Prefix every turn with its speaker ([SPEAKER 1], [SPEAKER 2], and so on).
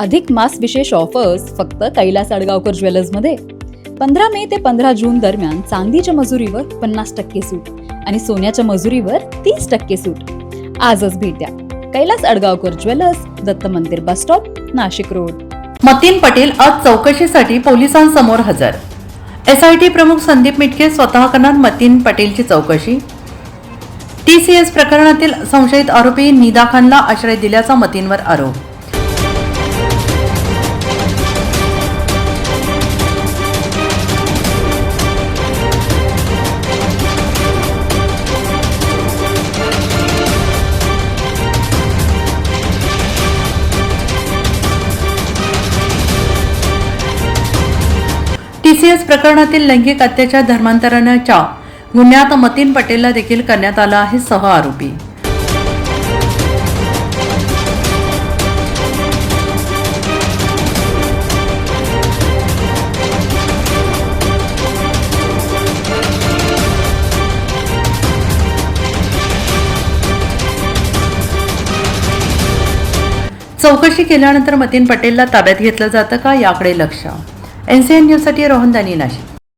[SPEAKER 1] अधिक मास विशेष ऑफर्स फक्त कैलास अडगावकर ज्वेलर्समध्ये. 15 मे ते 15 जून दरम्यान चांदीच्या मजुरीवर 50% सूट आणि सोन्याच्या मजुरीवर 30% सूट. आजच भेट द्या. Kailas अडगावकर jewellers, Datta Mandir bus stop, Nashik road.
[SPEAKER 2] Matin Patel आज चौकशीसाठी पोलिसांसमोर हजर. SIT प्रमुख संदीप मिटके स्वतः करणार मतीन पटेलची चौकशी. TCS प्रकरणातील संशयित आरोपी निदा खानला आश्रय दिल्याचा मतीनवर आरोप. TCS प्रकरणातील लैंगिक अत्याचार धर्मांतरणाच्या गुन्ह्यात मतीन पटेलला देखील करण्यात आला आहे सह आरोपी. चौकशी केल्यानंतर मतीन पटेलला ताब्यात घेतलं जातं का याकडे लक्ष. NCN न्यूजसाठी रोहन दानी, नाशिक.